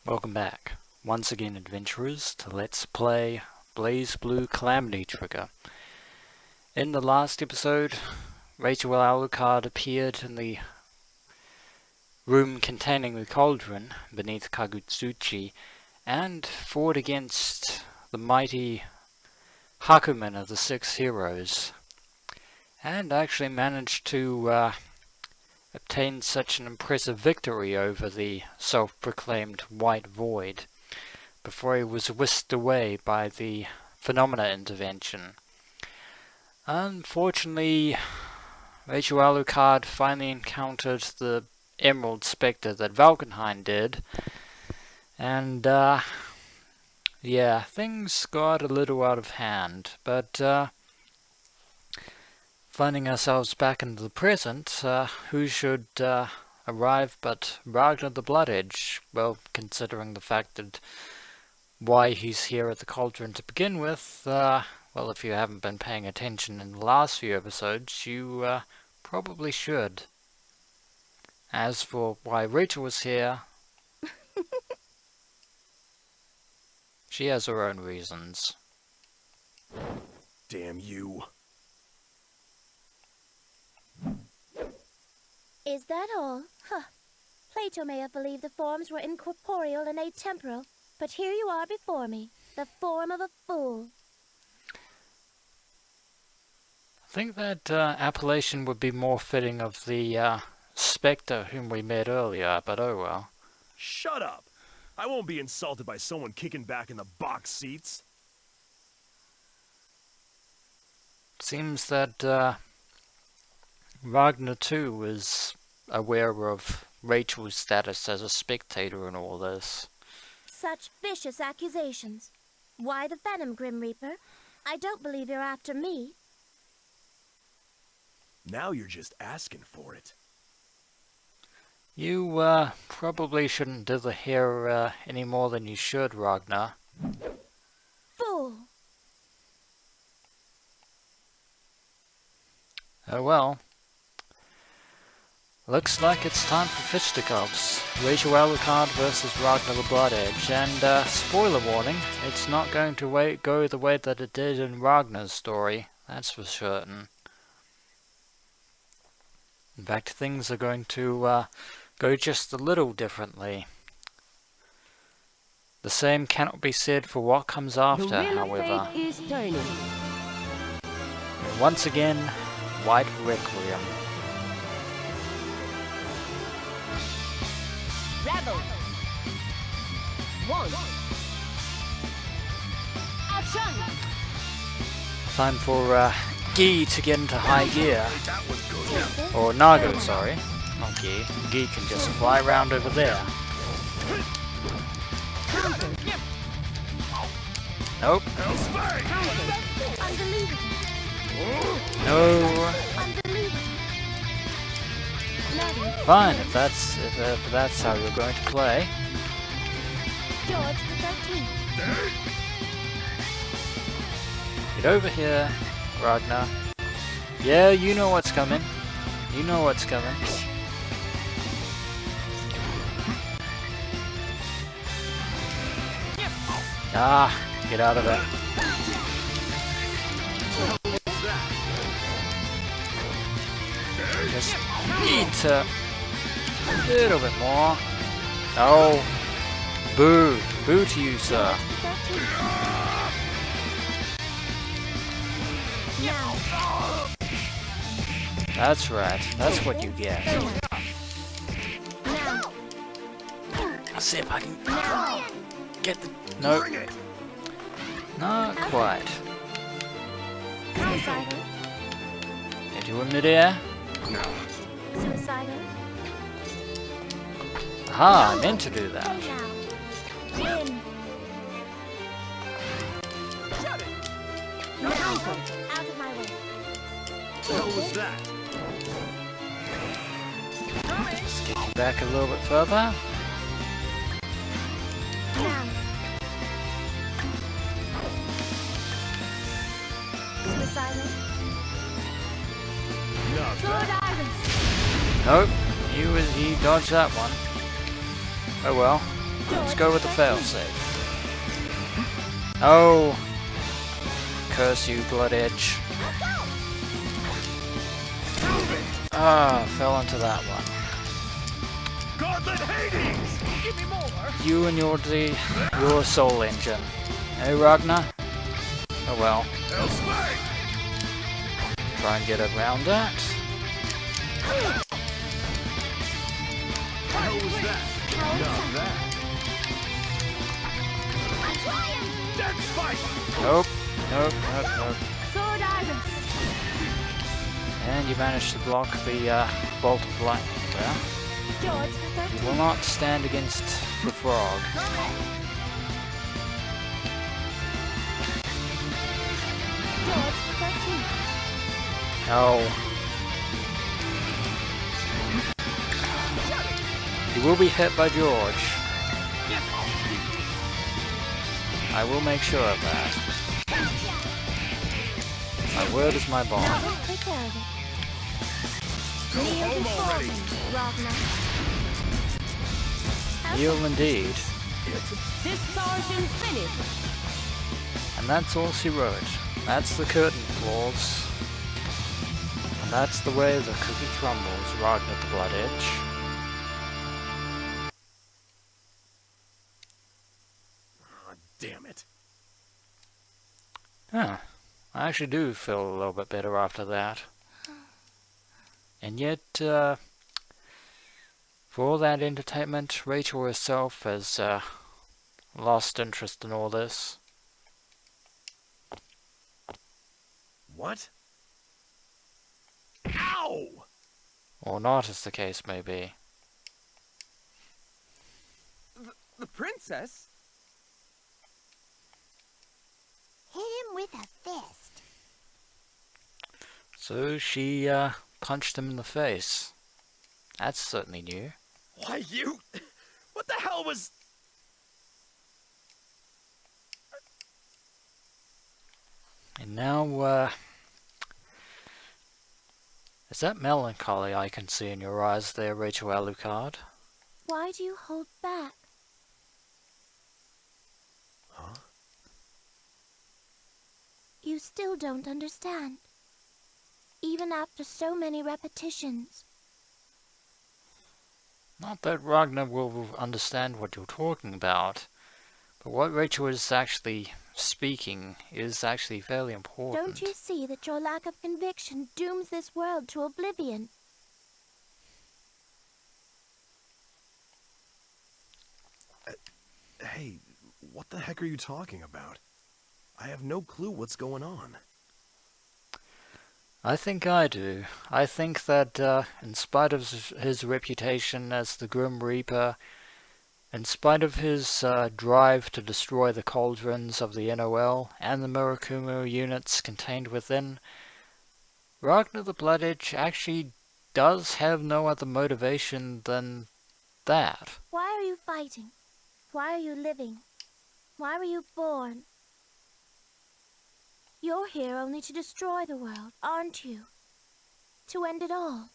Welcome back, once again adventurers, to Let's Play BlazBlue Calamity Trigger. In the last episode, Rachel Alucard appeared in the room containing the Cauldron beneath Kagutsuchi and fought against the mighty Hakumen of the Six Heroes, and actually managed to obtained such an impressive victory over the self-proclaimed White Void before he was whisked away by the Phenomena intervention. Unfortunately, Rachel Alucard finally encountered the Emerald Spectre that Valkenhayn did, and yeah, things got a little out of hand, but finding ourselves back in the present, who should arrive but Ragna the Bloodedge? Well, considering the fact that why he's here at the Cauldron to begin with, well, if you haven't been paying attention in the last few episodes, you probably should. As for why Rachel was here, she has her own reasons. Damn you. Is that all? Huh. Plato may have believed the forms were incorporeal and atemporal, but here you are before me, the form of a fool. I think that appellation would be more fitting of the Spectre whom we met earlier, but oh well. Shut up! I won't be insulted by someone kicking back in the box seats. Seems that Ragnar too is aware of Rachel's status as a spectator in all this. Such vicious accusations. Why the venom, Grim Reaper? I don't believe you're after me. Now you're just asking for it. You probably shouldn't dither here any more than you should, Ragnar. Fool! Oh well. Looks like it's time for fisticuffs. Rachel Alucard versus Ragna the Bloodedge, and spoiler warning, it's not going to go the way that it did in Ragnar's story, that's for certain. In fact, things are going to go just a little differently. The same cannot be said for what comes after, however. And once again, White Requiem. Rebel. One. Action. Time for Guy to get into high gear. Or Nago, sorry. Not Guy. Guy can just fly around over there. Nope. No. Fine, if that's how you're going to play. George the 13th. Get over here, Ragnar. Yeah, you know what's coming. You know what's coming. Ah, get out of it. Just need to a little bit more. Oh, boo. Boo to you, sir. That's right. That's what you get. I'll see if I can get the... Nope. Not quite. Suicidal. Get you in midair. Suicidal. Aha, I meant to do that. Win. Shut it! Out of my way. What the hell was that? Just get you back a little bit further. Now. Suicidal. Not Sword that. Iris. Nope, he dodged that one. Oh well. Let's go with the failsafe. Oh! Curse you, Bloodedge. Ah, fell into that one. Gauntlet Hades! Give me more! You and your soul engine. Hey, Ragna? Oh well. Elsewhere! Try and get around that. How was that? Not that. Dead spike! Nope. Sword Iris. And you managed to block the bolt of light there. George the You 13th. will not stand against the frog. George the 13th. Oh. You will be hit by George. I will make sure of that. My word is my bond. Now we'll take care of it. Go Kneel home before already! me, Ragna. Kneel indeed. Distortion finish. And that's all she wrote. That's the curtain clause. And that's the way the cookie crumbles, Ragna the Bloodedge. Oh, damn it. Huh. I actually do feel a little bit better after that. And yet, for all that entertainment, Rachel herself has lost interest in all this. What? Ow! Or not, as the case may be. The princess? Hit him with a fist. So she punched him in the face. That's certainly new. Why, you... What the hell was... And now, is that melancholy I can see in your eyes there, Rachel Alucard? Why do you hold back? Huh? You still don't understand. Even after so many repetitions. Not that Ragnar will understand what you're talking about, but what Rachel is actually speaking is actually fairly important. Don't you see that your lack of conviction dooms this world to oblivion? Hey, what the heck are you talking about? I have no clue what's going on. I think I do. I think that in spite of his reputation as the Grim Reaper, in spite of his drive to destroy the cauldrons of the NOL and the Murakumo units contained within, Ragna the Bloodedge actually does have no other motivation than that. Why are you fighting? Why are you living? Why were you born? You're here only to destroy the world, aren't you? To end it all.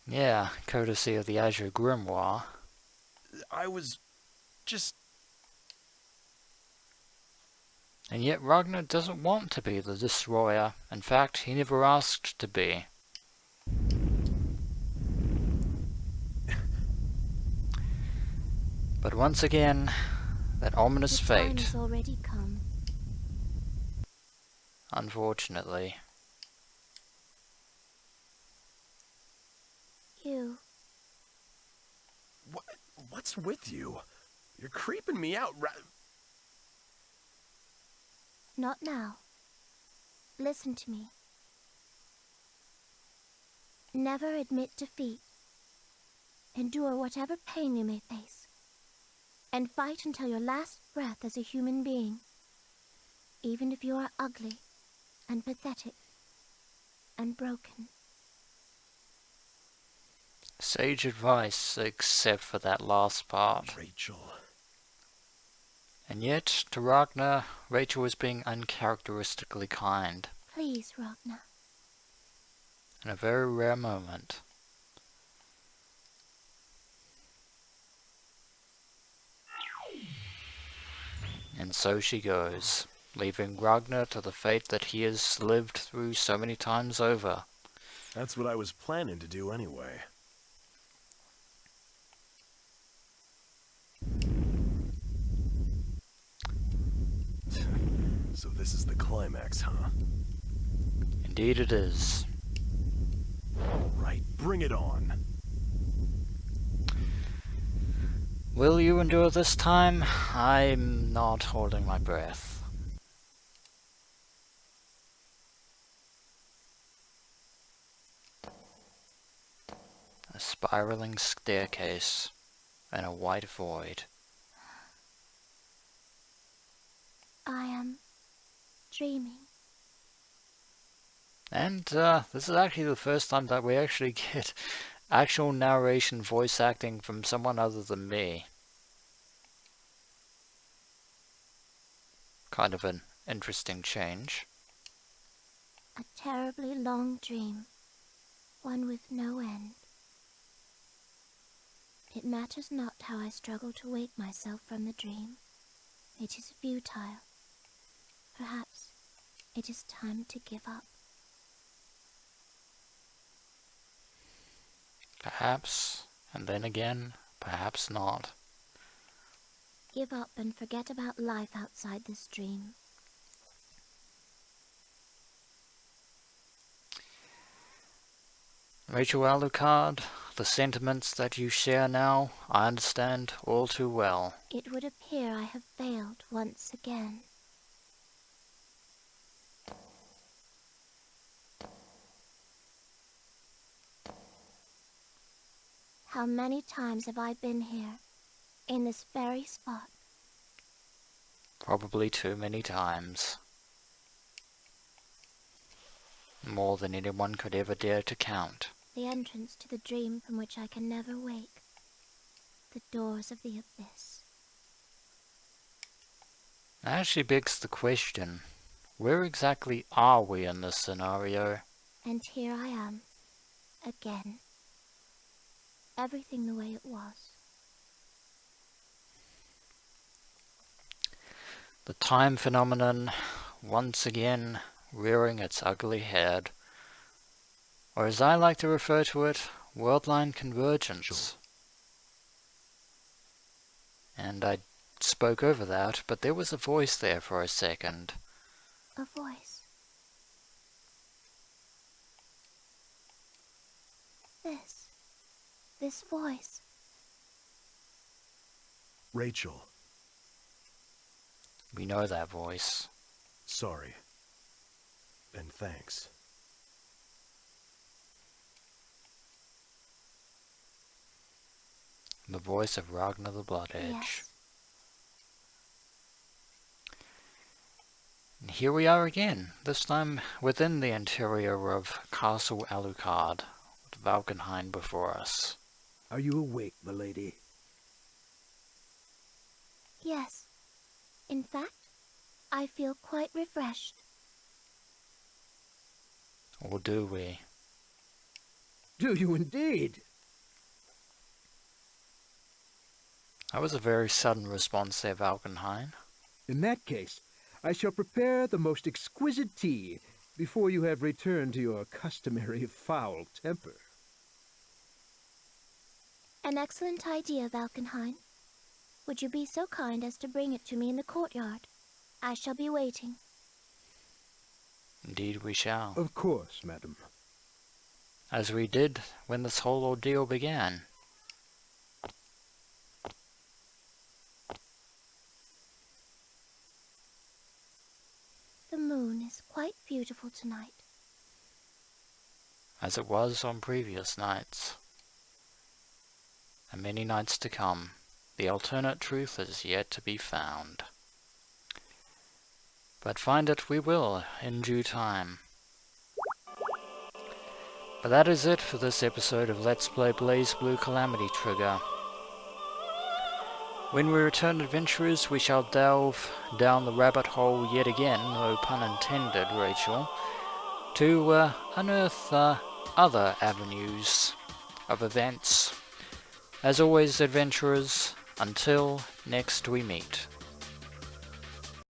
Yeah, courtesy of the Azure Grimoire. I was... just... And yet Ragnar doesn't want to be the destroyer. In fact, he never asked to be. But once again, that ominous The time fate, has already come. unfortunately. You. What's with you? You're creeping me out Not now. Listen to me. Never admit defeat. Endure whatever pain you may face. And fight until your last breath as a human being. Even if you are ugly, and pathetic, and broken. Sage advice, except for that last part. Rachel. And yet, to Ragnar, Rachel was being uncharacteristically kind. Please, Ragna. In a very rare moment. And so she goes, leaving Ragna to the fate that he has lived through so many times over. That's what I was planning to do anyway. So this is the climax, huh? Indeed it is. Right, bring it on. Will you endure this time? I'm not holding my breath. A spiraling staircase and a white void. I am dreaming. And this is actually the first time that we actually get actual narration voice acting from someone other than me. Kind of an interesting change. A terribly long dream, one with no end. It matters not how I struggle to wake myself from the dream. It is futile. Perhaps it is time to give up. Perhaps, and then again, perhaps not. Give up and forget about life outside this dream. Rachel Alucard, the sentiments that you share now, I understand all too well. It would appear I have failed once again. How many times have I been here, in this very spot? Probably too many times. More than anyone could ever dare to count. The entrance to the dream from which I can never wake. The doors of the abyss. That actually begs the question, where exactly are we in this scenario? And here I am, again. Everything the way it was. The time phenomenon, once again, rearing its ugly head. Or as I like to refer to it, worldline convergence. And I spoke over that, but there was a voice there for a second. A voice. This voice. Rachel, We know that voice. sorry. And thanks. The voice of Ragna the Bloodedge. Yes. And here we are again, this time within the interior of Castle Alucard, with Valkenheim before us. Are you awake, milady? Yes. In fact, I feel quite refreshed. Or do we? Do you indeed? That was a very sudden response there, Valkenheim. In that case, I shall prepare the most exquisite tea before you have returned to your customary foul temper. An excellent idea, Valkenheim. Would you be so kind as to bring it to me in the courtyard? I shall be waiting. Indeed we shall. Of course, madam. As we did when this whole ordeal began. The moon is quite beautiful tonight. As it was on previous nights. And many nights to come. The alternate truth is yet to be found. But find it we will, in due time. But that is it for this episode of Let's Play BlazBlue Calamity Trigger. When we return, adventurers, we shall delve down the rabbit hole yet again, no pun intended, Rachel, to unearth other avenues of events. As always, adventurers, until next we meet.